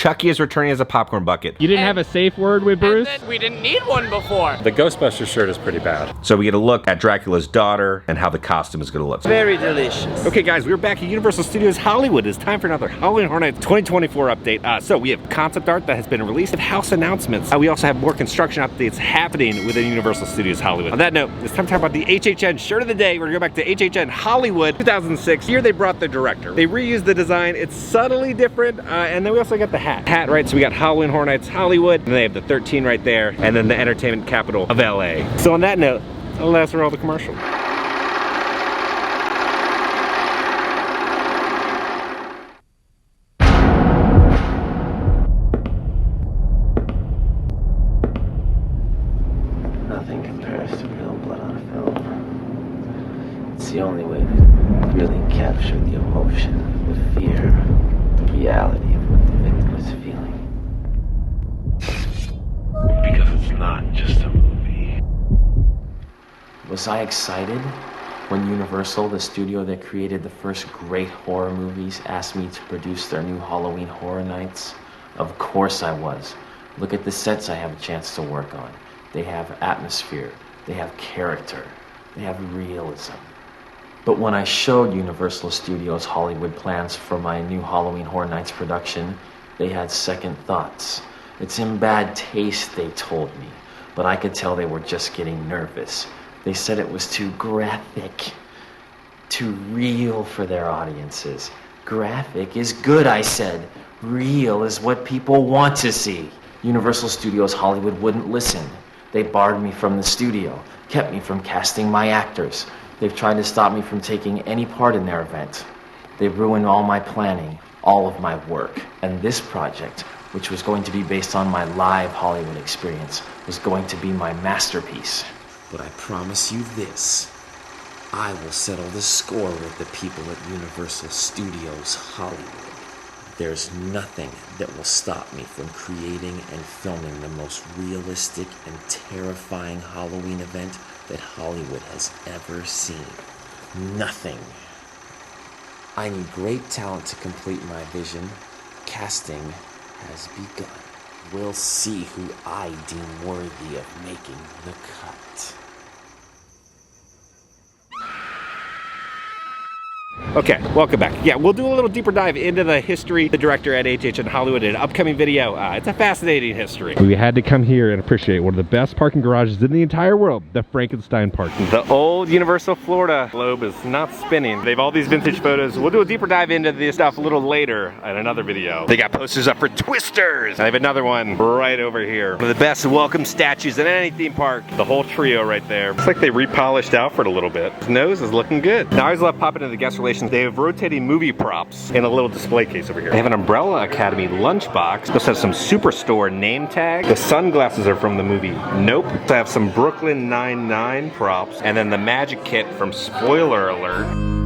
Chucky is returning as a popcorn bucket. You didn't have a safe word with Bruce? And then we didn't need one before. The Ghostbusters shirt is pretty bad. So we get a look at Dracula's daughter and how the costume is gonna look. Very delicious. Okay guys, we're back at Universal Studios Hollywood. It's time for another Halloween Horror Nights 2024 update. So we have concept art that has been released and house announcements. We also have more construction updates happening within Universal Studios Hollywood. On that note, it's time to talk about the HHN shirt of the day. We're gonna go back to HHN Hollywood 2006. Here they brought the director. They reused the design. It's subtly different. And then we also got the hat, right? So we got Halloween Horror Nights Hollywood, and they have the 13 right there, and then the entertainment capital of LA. So on that note, that's where all the commercials. Nothing compares to real blood on film. It's the only way to really capture the emotion, the fear, the reality of what the victim is feeling. Because it's not just a movie. Was I excited when Universal, the studio that created the first great horror movies, asked me to produce their new Halloween Horror Nights? Of course I was. Look at the sets I have a chance to work on. They have atmosphere, they have character, they have realism. But when I showed Universal Studios Hollywood plans for my new Halloween Horror Nights production, they had second thoughts. It's in bad taste, they told me, but I could tell they were just getting nervous. They said it was too graphic, too real for their audiences. Graphic is good, I said. Real is what people want to see. Universal Studios Hollywood wouldn't listen. They barred me from the studio, kept me from casting my actors. They've tried to stop me from taking any part in their event. They've ruined all my planning, all of my work. And this project, which was going to be based on my live Hollywood experience, was going to be my masterpiece. But I promise you this, I will settle the score with the people at Universal Studios Hollywood. There's nothing that will stop me from creating and filming the most realistic and terrifying Halloween event that Hollywood has ever seen. Nothing. I need great talent to complete my vision. Casting has begun. We'll see who I deem worthy of making the cut. Okay, welcome back. Yeah, we'll do a little deeper dive into the history of the director at HHN Hollywood in an upcoming video. It's a fascinating history. We had to come here and appreciate one of the best parking garages in the entire world, the Frankenstein parking. The old Universal Florida globe is not spinning. They have all these vintage photos. We'll do a deeper dive into this stuff a little later in another video. They got posters up for Twisters. I have another one right over here. One of the best welcome statues in any theme park. The whole trio right there. Looks like they repolished Alfred a little bit. His nose is looking good. Now I always love popping into the guest relations. They have rotating movie props in a little display case over here. They have an Umbrella Academy lunchbox. This has some Superstore name tag. The sunglasses are from the movie Nope. They have some Brooklyn Nine-Nine props. And then the magic kit from Spoiler Alert.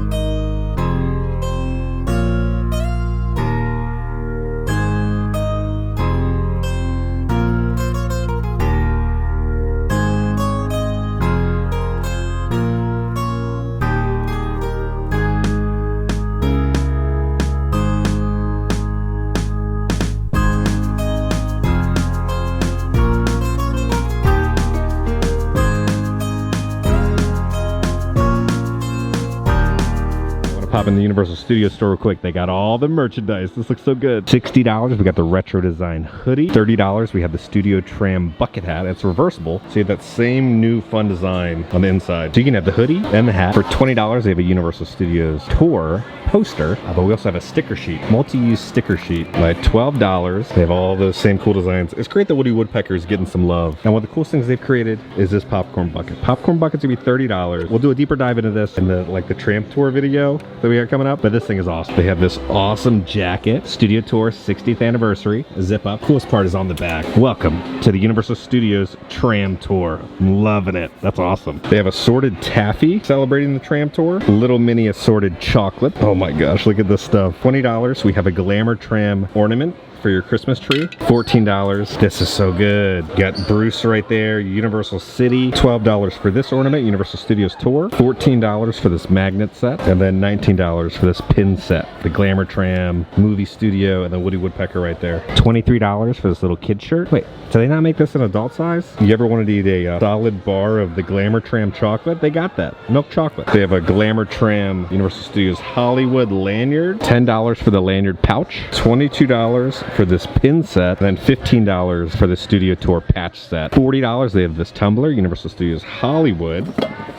Pop in the Universal Studios store real quick. They got all the merchandise. This looks so good. $60, we got the retro design hoodie. $30, we have the Studio Tram bucket hat. It's reversible, so you have that same new fun design on the inside. So you can have the hoodie and the hat. For $20, they have a Universal Studios tour poster, but we also have a sticker sheet, multi-use sticker sheet. By $12, they have all those same cool designs. It's great that Woody Woodpecker is getting some love. And one of the coolest things they've created is this popcorn bucket. Popcorn bucket's gonna be $30. We'll do a deeper dive into this in the tram tour video that we got coming up, but this thing is awesome. They have this awesome jacket, Studio Tour 60th anniversary, zip up. Coolest part is on the back. Welcome to the Universal Studios Tram Tour. I'm loving it. That's awesome. They have assorted taffy celebrating the tram tour. Little mini assorted chocolate. Oh my gosh, look at this stuff. $20. We have a Glamour Tram ornament for your Christmas tree. $14. This is so good. You got Bruce right there. Universal City. $12 for this ornament. Universal Studios Tour. $14 for this magnet set. And then $19 for this pin set. The Glamour Tram, Movie Studio, and the Woody Woodpecker right there. $23 for this little kid shirt. Wait, do they not make this in adult size? You ever wanted to eat a solid bar of the Glamour Tram chocolate? They got that. Milk chocolate. They have a Glamour Tram Universal Studios Hollywood lanyard. $10 for the lanyard pouch. $22 for this pin set. And then $15 for the Studio Tour patch set. $40 they have this tumbler, Universal Studios Hollywood.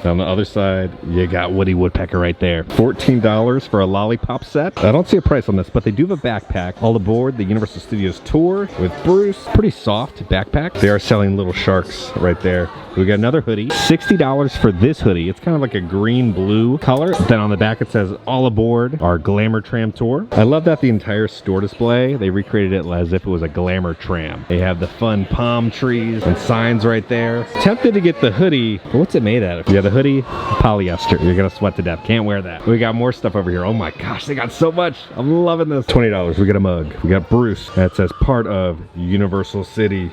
And on the other side, you got Woody Woodpecker right there. $14 for a lollipop set. I don't see a price on this, but they do have a backpack. All aboard the Universal Studios Tour with Bruce. Pretty soft backpack. They are selling little sharks right there. We got another hoodie. $60 for this hoodie. It's kind of like a green-blue color. Then on the back it says, all aboard our Glamour Tram Tour. I love that the entire store display, they recreated it as if it was a Glamour Tram. They have the fun palm trees and signs right there. Tempted to get the hoodie, but what's it made out of? Yeah, the hoodie, polyester. You're gonna sweat to death. Can't wear that. We got more stuff over here. Oh my gosh, they got so much. I'm loving this. $20. We got a mug. We got Bruce. That says part of Universal City.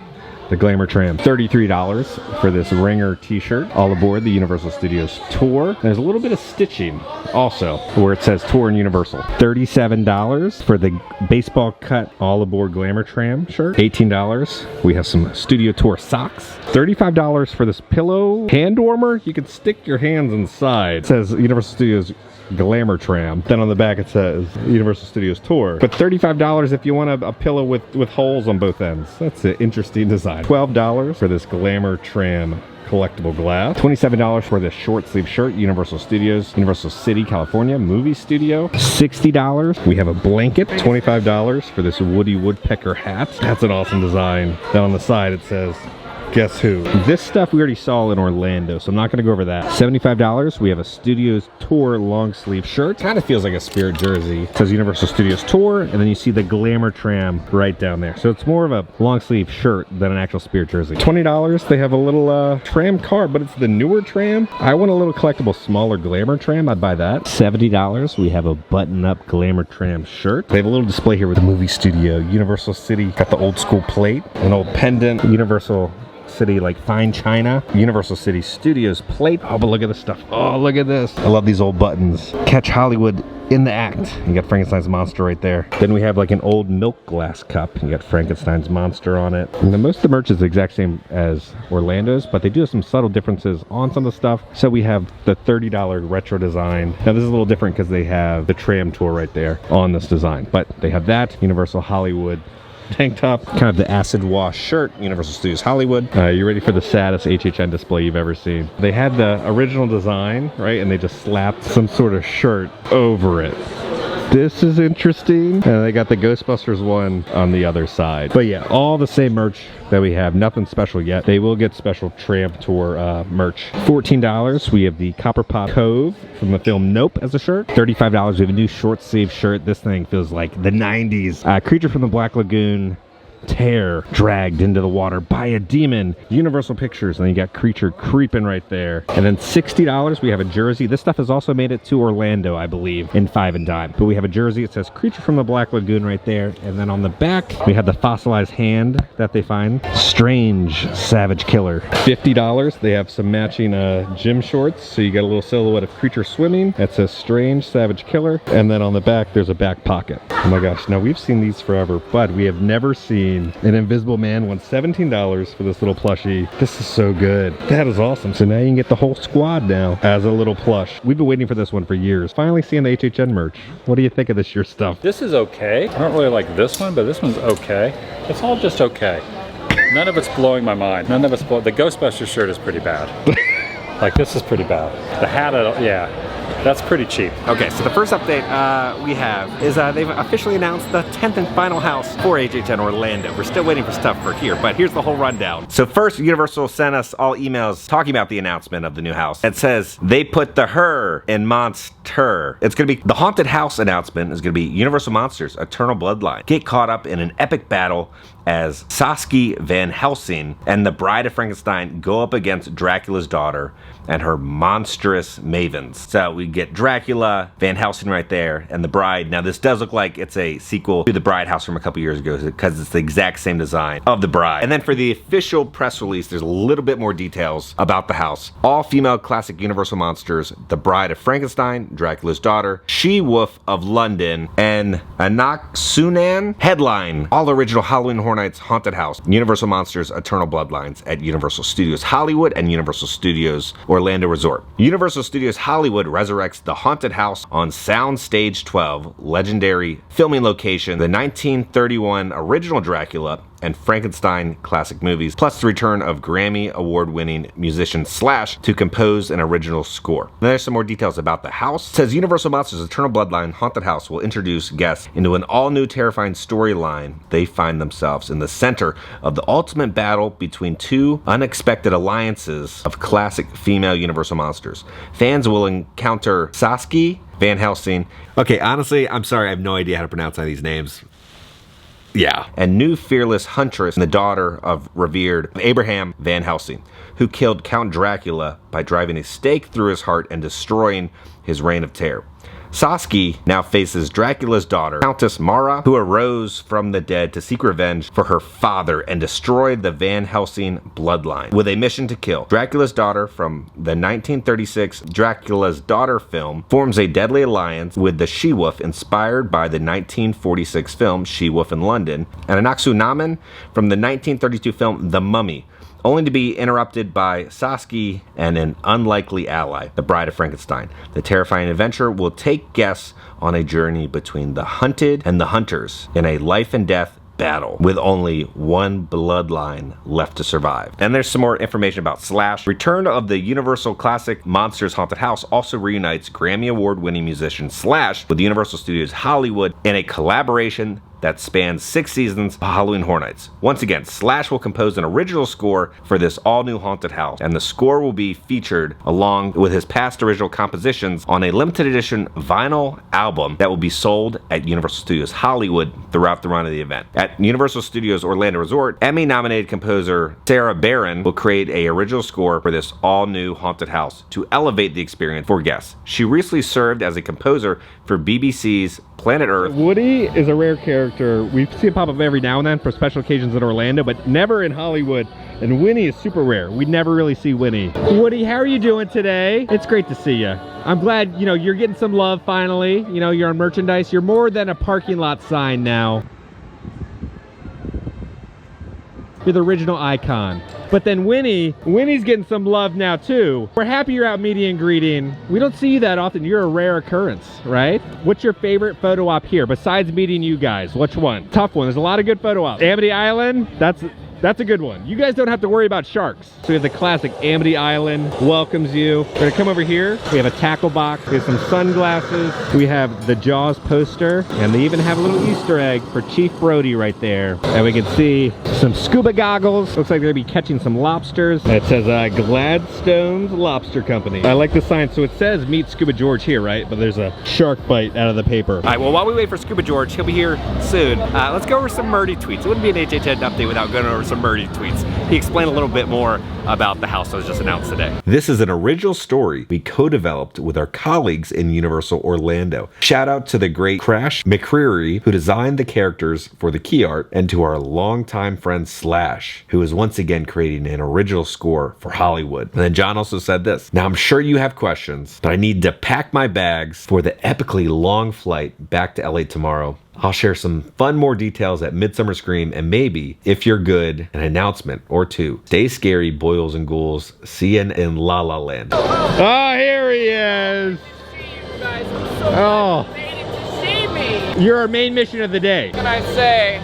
The Glamour Tram. $33 for this Ringer t-shirt. All aboard the Universal Studios Tour. There's a little bit of stitching also where it says Tour and Universal. $37 for the baseball cut All Aboard Glamour Tram shirt. $18. We have some Studio Tour socks. $35 for this pillow hand warmer. You can stick your hands inside. It says Universal Studios Glamour Tram. Then on the back it says Universal Studios Tour. But $35 if you want a pillow with holes on both ends. That's an interesting design. $12 for this Glamour Tram collectible glass. $27 for this short sleeve shirt, Universal Studios, Universal City, California, Movie Studio. $60. We have a blanket. $25 for this Woody Woodpecker hat. That's an awesome design. Then on the side it says, guess who? This stuff we already saw in Orlando, so I'm not going to go over that. $75, we have a Studios Tour long sleeve shirt. Kind of feels like a Spirit jersey. It says Universal Studios Tour, and then you see the Glamour Tram right down there. So it's more of a long sleeve shirt than an actual Spirit jersey. $20, they have a little tram car, but it's the newer tram. I want a little collectible smaller Glamour Tram, I'd buy that. $70, we have a button-up Glamour Tram shirt. They have a little display here with the Movie Studio, Universal City, got the old school plate, an old pendant, Universal City like fine china, Universal City Studios plate. Oh, but look at this stuff. Oh, look at this. I love these old buttons. Catch Hollywood in the act. You got Frankenstein's monster right there. Then we have like an old milk glass cup. You got Frankenstein's monster on it. And then most of the merch is the exact same as Orlando's, but they do have some subtle differences on some of the stuff. So we have the $30 retro design. Now this is a little different because they have the tram tour right there on this design, but they have that Universal Hollywood tank top, kind of the acid wash shirt, Universal Studios Hollywood. You ready for the saddest HHN display you've ever seen? They had the original design, right, and they just slapped some sort of shirt over it. This is interesting. And they got the Ghostbusters one on the other side. But yeah, all the same merch that we have. Nothing special yet. They will get special tram tour merch. $14, we have the Copper Pop Cove from the film Nope as a shirt. $35, we have a new short sleeve shirt. This thing feels like the 90s. Creature from the Black Lagoon. Tear dragged into the water by a demon. Universal Pictures, and then you got Creature creeping right there. And then $60, we have a jersey. This stuff has also made it to Orlando, I believe, in 5 and dime. But we have a jersey. It says Creature from the Black Lagoon right there. And then on the back, we have the fossilized hand that they find. Strange Savage Killer. $50, they have some matching gym shorts. So you got a little silhouette of Creature swimming. That says Strange Savage Killer. And then on the back, there's a back pocket. Oh my gosh, now we've seen these forever, but we have never seen an Invisible Man. Won $17 for this little plushie. This is so good. That is awesome. So now you can get the whole squad now as a little plush. We've been waiting for this one for years. Finally seeing the HHN merch. What do you think of this year stuff? This is okay. I don't really like this one, but this one's okay. It's all just okay. None of it's blowing my mind. None of it's the Ghostbusters shirt is pretty bad. Like, this is pretty bad. The hat, yeah. That's pretty cheap. Okay, so the first update we have is they've officially announced the 10th and final house for HHN Orlando. We're still waiting for stuff for here, but here's the whole rundown. So first, Universal sent us all emails talking about the announcement of the new house. It says they put the her in monster. It's gonna be the haunted house announcement is gonna be Universal Monsters Eternal Bloodline. Get caught up in an epic battle as Saskia Van Helsing and the Bride of Frankenstein go up against Dracula's daughter and her monstrous mavens. So we get Dracula, Van Helsing right there, and The Bride. Now this does look like it's a sequel to The Bride house from a couple years ago because it's the exact same design of The Bride. And then for the official press release, there's a little bit more details about the house. All female classic Universal monsters, The Bride of Frankenstein, Dracula's daughter, She-Wolf of London, and Anok-Sunan. Headline, all original Halloween Horror Nights haunted house, Universal Monsters Eternal Bloodlines at Universal Studios Hollywood and Universal Studios Orlando Resort. Universal Studios Hollywood resurrects the haunted house on Soundstage 12, legendary filming location, the 1931 original Dracula and Frankenstein classic movies, plus the return of Grammy award-winning musician Slash to compose an original score. Then there's some more details about the house. It says Universal Monsters Eternal Bloodline Haunted House will introduce guests into an all-new terrifying storyline. They find themselves in the center of the ultimate battle between two unexpected alliances of classic female Universal monsters. Fans will encounter Saskia, Van Helsing. Okay, honestly, I'm sorry, I have no idea how to pronounce any of these names. Yeah. And new fearless huntress, the daughter of revered Abraham Van Helsing, who killed Count Dracula by driving a stake through his heart and destroying his reign of terror. Saskia now faces Dracula's daughter, Countess Mara, who arose from the dead to seek revenge for her father and destroy the Van Helsing bloodline with a mission to kill. Dracula's daughter from the 1936 Dracula's Daughter film forms a deadly alliance with the She-Wolf inspired by the 1946 film She-Wolf in London, and Anok-Sunan from the 1932 film The Mummy, only to be interrupted by Saskia and an unlikely ally, the Bride of Frankenstein. The terrifying adventure will take guests on a journey between the hunted and the hunters in a life and death battle with only one bloodline left to survive. And there's some more information about Slash. Return of the Universal Classic Monsters Haunted House also reunites Grammy Award-winning musician Slash with Universal Studios Hollywood in a collaboration that spans 6 seasons of Halloween Horror Nights. Once again, Slash will compose an original score for this all-new haunted house, and the score will be featured along with his past original compositions on a limited edition vinyl album that will be sold at Universal Studios Hollywood throughout the run of the event. At Universal Studios Orlando Resort, Emmy-nominated composer Sarah Barron will create an original score for this all-new haunted house to elevate the experience for guests. She recently served as a composer for BBC's Planet Earth. Woody is a rare character. We see it pop up every now and then for special occasions in Orlando, but never in Hollywood. And Winnie is super rare. We never really see Winnie. Woody, how are you doing today? It's great to see you. I'm glad, you know, you're getting some love finally. You know, you're on merchandise. You're more than a parking lot sign now. You're the original icon. But then Winnie's getting some love now too. We're happy you're out meeting and greeting. We don't see you that often. You're a rare occurrence, right? What's your favorite photo op here besides meeting you guys? Which one? Tough one. There's a lot of good photo ops. Amity Island, that's a good one. You guys don't have to worry about sharks. So we have the classic Amity Island welcomes you. We're gonna come over here. We have a tackle box. We have some sunglasses. We have the Jaws poster. And they even have a little Easter egg for Chief Brody right there. And we can see some scuba goggles. Looks like they're gonna be catching some lobsters. And it says Gladstone's Lobster Company. I like the sign. So it says meet Scuba George here, right? But there's a shark bite out of the paper. All right, well, while we wait for Scuba George, he'll be here soon. Let's go over some Murdy tweets. It wouldn't be an HHN update without going over some Murdy tweets. He explained a little bit more about the house that was just announced today. This is an original story we co-developed with our colleagues in Universal Orlando. Shout out to the great Crash McCreary, who designed the characters for the key art, and to our longtime friend Slash, who is once again creating an original score for Hollywood. And then John also said this: now I'm sure you have questions, but I need to pack my bags for the epically long flight back to LA tomorrow. I'll share some more details at Midsummer Scream, and maybe, if you're good, an announcement or two. Stay scary, boils and ghouls. See you in La La Land. Oh, here he is! You guys, I'm so glad you made it to see me. You're our main mission of the day. What can I say?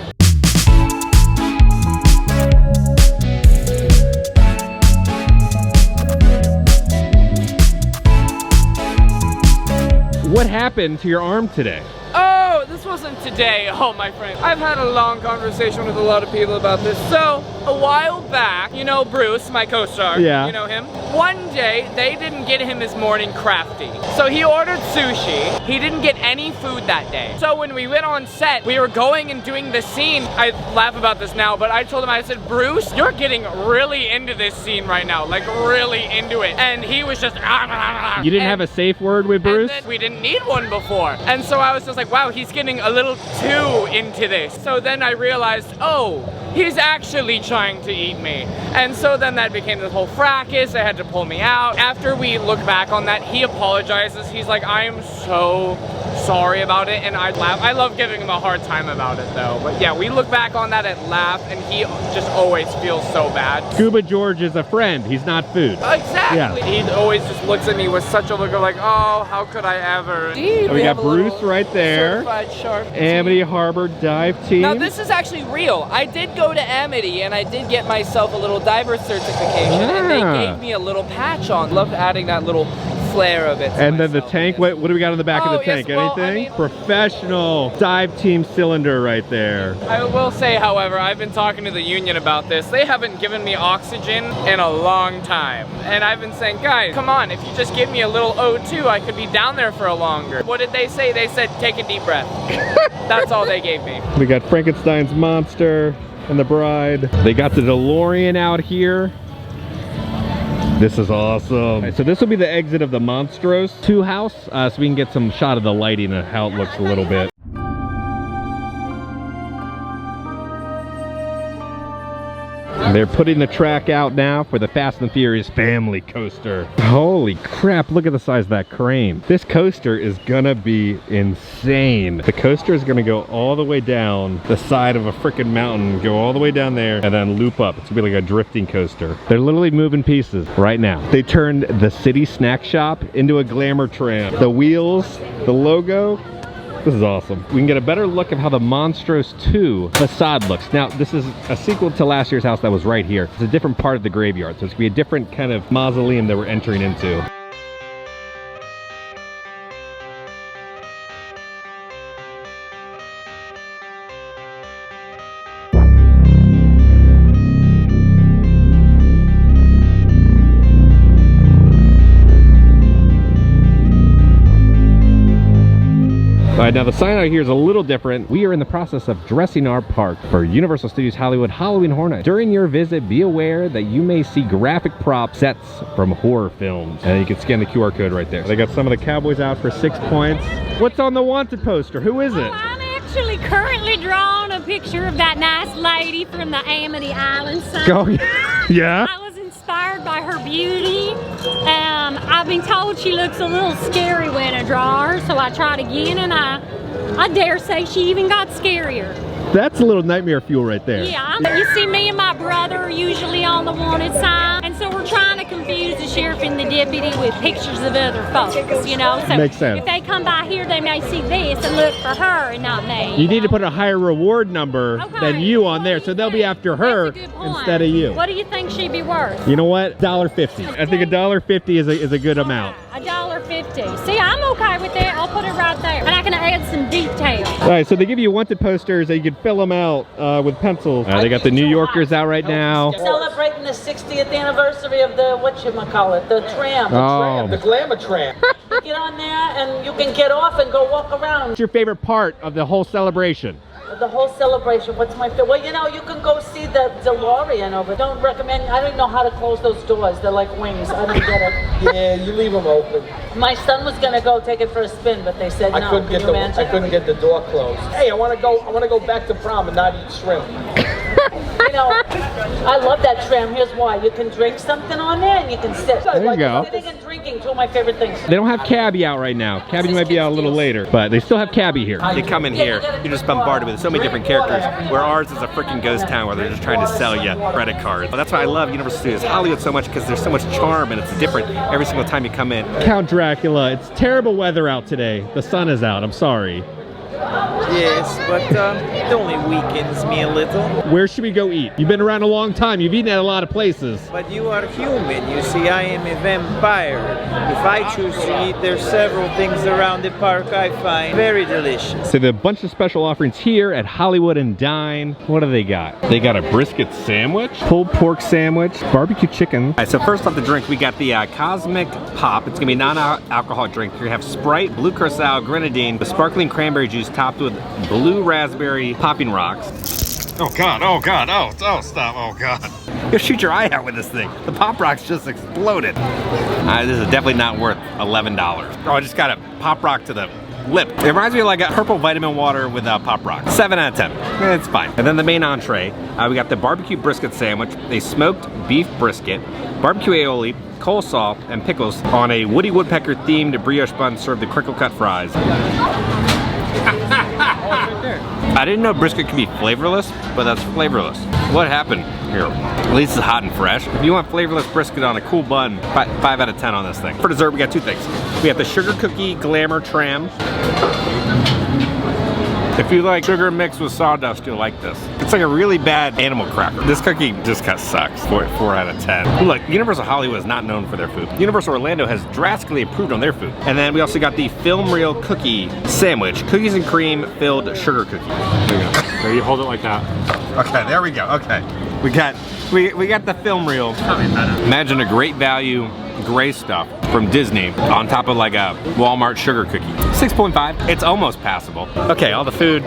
What happened to your arm today? Oh, the this wasn't today, oh my friend. I've had a long conversation with a lot of people about this. So, a while back, you know Bruce, my co-star, Yeah. you know him? One day, they didn't get him his morning crafty. So he ordered sushi. He didn't get any food that day. So when we went on set, we were going and doing the scene. I laugh about this now, but I told him, I said, Bruce, you're getting really into this scene right now, like really into it. And he was just, You didn't have a safe word with Bruce? And then we didn't need one before. And so I was just like, wow, he's getting a little too into this. So then I realized, oh, he's actually trying to eat me. And so then that became this whole fracas. They had to pull me out. After we look back on that, he apologizes. He's like, I am so sorry about it. And I laugh. I love giving him a hard time about it though. But yeah, we look back on that and laugh, and he just always feels so bad. Scuba George is a friend. He's not food. Exactly. Yeah. He always just looks at me with such a look of like, oh, how could I ever? We got Bruce right there. Certified shark. Amity Harbor Dive Team. Now this is actually real. I did go to Amity and I did get myself a little diver certification, and they gave me a little patch on. Loved adding that little flair of it. And then the tank, what do we got in the back of the tank? Yes, well, Anything? I mean, professional dive team cylinder right there. I will say, however, I've been talking to the union about this. They haven't given me oxygen in a long time. And I've been saying, guys, come on, if you just give me a little O2, I could be down there for a longer. What did they say? They said, take a deep breath. That's all they gave me. We got Frankenstein's monster and the bride. They got the DeLorean out here. This is awesome. Right, so this will be the exit of the Monstros 2 house, so we can get some shot of the lighting and how it looks a little bit. They're putting the track out now for the Fast and Furious family coaster. Holy crap, look at the size of that crane. This coaster is gonna be insane. The coaster is gonna go all the way down the side of a freaking mountain, go all the way down there, and then loop up. It's gonna be like a drifting coaster. They're literally moving pieces right now. They turned the city snack shop into a glamour tram. The wheels, the logo, this is awesome. We can get a better look of how the Monstros 2 facade looks. Now, this is a sequel to last year's house that was right here. It's a different part of the graveyard, so it's gonna be a different kind of mausoleum that we're entering into. All right, now the sign out here is a little different. We are in the process of dressing our park for Universal Studios Hollywood Halloween Horror Nights. During your visit, be aware that you may see graphic prop sets from horror films. And you can scan the QR code right there. They got some of the cowboys out for 6 points. What's on the wanted poster? Who is it? Oh, I'm actually currently drawing a picture of that nice lady from the Amity Island side. Oh, yeah? I was inspired by her beauty. I've been told she looks a little scary when I draw her, so I tried again, and I dare say she even got scarier. That's a little nightmare fuel right there. Yeah, you see me and my brother are usually on the wanted sign, and so we're trying to confuse the sheriff and the deputy with pictures of other folks, you know? So makes sense. If they come by here, they may see this and look for her and not me. You need to put a higher reward number than you on there, so they'll be after her instead of you. What do you think she'd be worth? You know what? $1.50. I think $1.50 is a good amount. $1.50. See, I'm okay with that. I'll put it right there. And I can add some detail. All right, so they give you wanted posters that you can fill them out with pencils. They got the New Yorkers out right now. Celebrating the 60th anniversary of the, whatchamacallit, the tram. Oh. The glamour tram. You get on there and you can get off and go walk around. What's your favorite part of the whole celebration? The whole celebration, what's my favorite? Well, you know, you can go see the DeLorean over. Don't recommend, I don't know how to close those doors. They're like wings. I don't get it. Yeah, you leave them open. My son was gonna go take it for a spin, but they said no. I couldn't get the door closed. Hey, I wanna go back to prom and not eat shrimp. You know, I love that tram. Here's why. You can drink something on there and you can sit. There you go. Sitting and drinking, two of my favorite things. They don't have cabbie out right now. Cabbie might be out a little later, but they still have cabbie here. You come in here, you're just bombarded with so many different characters, where ours is a freaking ghost town where they're just trying to sell you credit cards. But that's why I love Universal Studios Hollywood so much, because there's so much charm and it's different every single time you come in. Count Dracula. It's terrible weather out today. The sun is out. I'm sorry. Yes, but it only weakens me a little. Where should we go eat? You've been around a long time. You've eaten at a lot of places. But you are human. You see, I am a vampire. If I choose to eat, there's several things around the park I find very delicious. So there are a bunch of special offerings here at Hollywood and Dine. What do they got? They got a brisket sandwich, pulled pork sandwich, barbecue chicken. All right, so first off the drink, we got the Cosmic Pop. It's gonna be a non-alcoholic drink. You're gonna have Sprite, Blue Curacao, Grenadine, the sparkling cranberry juice topped with blue raspberry popping rocks. Oh God, oh God, oh stop, oh God. You'll shoot your eye out with this thing. The Pop Rocks just exploded. This is definitely not worth $11. Oh, I just got a Pop Rock to the lip. It reminds me of like a purple vitamin water with a Pop Rock. 7 out of 10. It's fine. And then the main entree, we got the barbecue brisket sandwich, a smoked beef brisket, barbecue aioli, coleslaw, and pickles on a Woody Woodpecker themed brioche bun served with crinkle cut fries. I didn't know brisket could be flavorless, but that's flavorless. What happened here? At least it's hot and fresh. If you want flavorless brisket on a cool bun, 5 out of 10 on this thing. For dessert, we got 2 things. We have the sugar cookie glamour tram. If you like sugar mixed with sawdust, you'll like this. It's like a really bad animal cracker. This cookie just kind of sucks. 4 out of 10. Look, Universal Hollywood is not known for their food. Universal Orlando has drastically improved on their food. And then we also got the film reel cookie sandwich. Cookies and cream filled sugar cookie. There you go. There, you hold it like that. Okay, there we go. Okay. We got the film reel. Imagine a great value gray stuff from Disney on top of like a Walmart sugar cookie. 6.5. It's almost passable. Okay, all the food.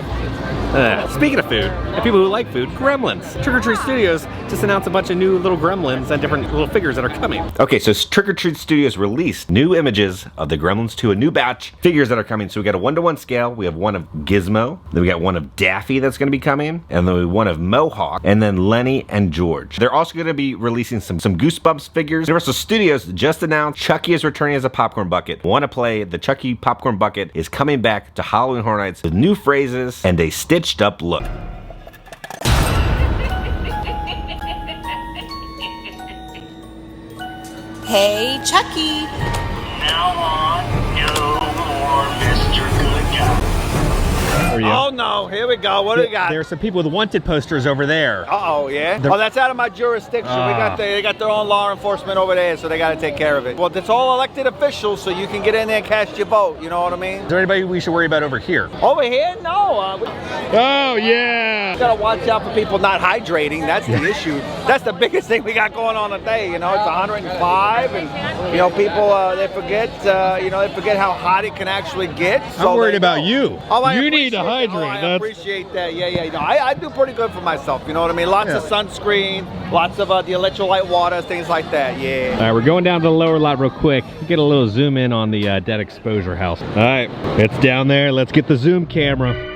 Speaking of food, and people who like food, Gremlins. Trick or Treat Studios just announced a bunch of new little Gremlins and different little figures that are coming. Okay, so Trick or Treat Studios released new images of the Gremlins 2, a new batch figures that are coming. So we got a 1-to-1 scale. We have one of Gizmo. Then we got one of Daffy that's going to be coming, and then one of Mohawk, and then Lenny and George. They're also going to be releasing some Goosebumps figures. Universal Studios just announced Chucky is returning as a popcorn bucket. Want to play? The Chucky popcorn bucket is coming back to Halloween Horror Nights with new phrases and a stitched up look. Hey, Chucky. Now on, no more Mr. Good Guy. Oh no, here we go. What do we got? There are some people with wanted posters over there. Uh-oh, yeah? Oh, that's out of my jurisdiction. They got their own law enforcement over there, so they got to take care of it. Well, it's all elected officials, so you can get in there and cast your vote, you know what I mean? Is there anybody we should worry about over here? Over here? No. Oh, yeah. We gotta watch out for people not hydrating. That's the issue. That's the biggest thing we got going on today. You know, it's 105, and, you know, people, they forget how hot it can actually get. So I'm worried about you. Oh, you need to hydrate. I appreciate that. Yeah. You know, I do pretty good for myself. You know what I mean? Lots of sunscreen, lots of the electrolyte water, things like that. Yeah. All right, we're going down to the lower lot real quick. Get a little zoom in on the dead exposure house. All right, it's down there. Let's get the zoom camera.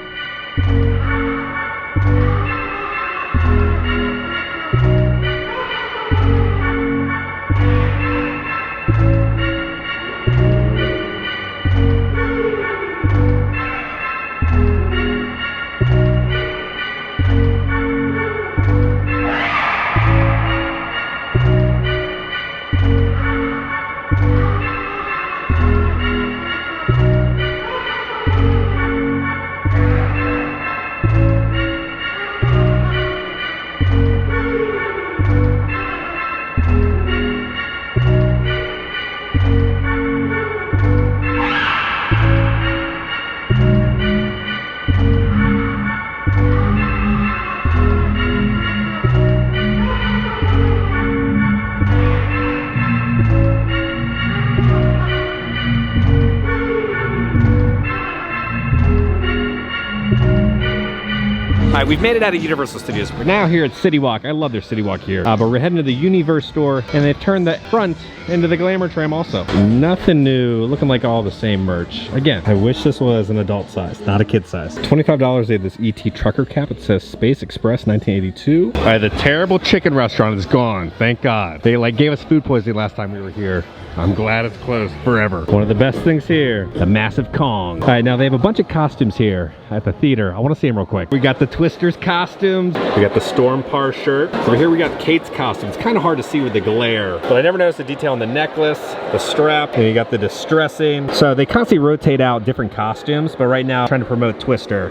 All right, we've made it out of Universal Studios. We're now here at City Walk. I love their City Walk here. But we're heading to the Universe store, and they've turned the front into the Glamour Tram also. Nothing new, looking like all the same merch. Again, I wish this was an adult size, not a kid size. $25, they have this ET trucker cap. It says Space Express 1982. All right, the terrible chicken restaurant is gone, thank God. They like gave us food poisoning last time we were here. I'm glad it's closed forever. One of the best things here, the massive Kong. All right, now they have a bunch of costumes here at the theater. I want to see them real quick. We got the Twister Twister's costumes. We got the Storm Par shirt. Over here we got Kate's costume. It's kind of hard to see with the glare, but I never noticed the detail on the necklace, the strap, and you got the distressing. So they constantly rotate out different costumes, but right now I'm trying to promote Twister.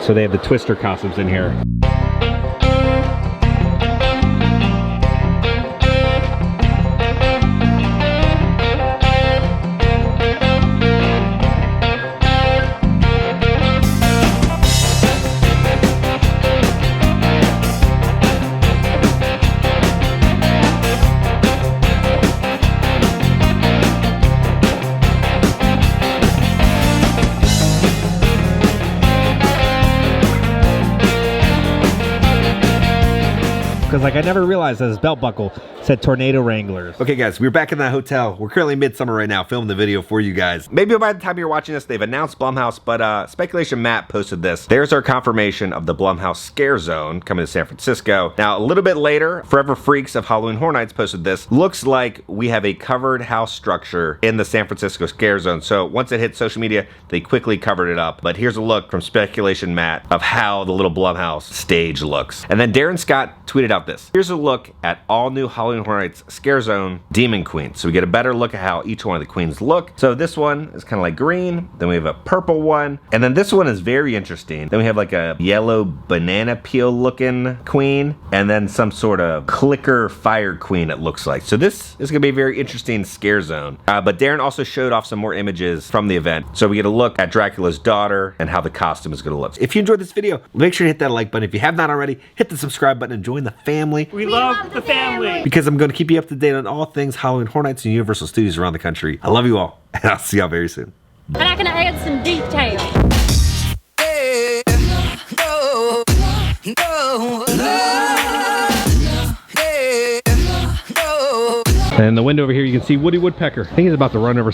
So they have the Twister costumes in here. Because like I never realized that his belt buckle said Tornado Wranglers. Okay guys, we're back in that hotel. We're currently midsummer right now, filming the video for you guys. Maybe by the time you're watching this, they've announced Blumhouse, but Speculation Matt posted this. There's our confirmation of the Blumhouse Scare Zone coming to San Francisco. Now a little bit later, Forever Freaks of Halloween Horror Nights posted this. Looks like we have a covered house structure in the San Francisco Scare Zone. So once it hit social media, they quickly covered it up. But here's a look from Speculation Matt of how the little Blumhouse stage looks. And then Darren Scott tweeted out this. Here's a look at all new Halloween Horror Nights Scare Zone Demon Queen. So we get a better look at how each one of the queens look. So this one is kind of like green. Then we have a purple one. And then this one is very interesting. Then we have like a yellow banana peel looking queen. And then some sort of clicker fire queen it looks like. So this is going to be a very interesting scare zone. But Darren also showed off some more images from the event. So we get a look at Dracula's daughter and how the costume is going to look. If you enjoyed this video, make sure to hit that like button. If you have not already, hit the subscribe button and join the family. We love the family. Because I'm going to keep you up to date on all things Halloween Horror Nights and Universal Studios around the country. I love you all, and I'll see y'all very soon. And I can add some detail. And in the window over here, you can see Woody Woodpecker. I think he's about to run over.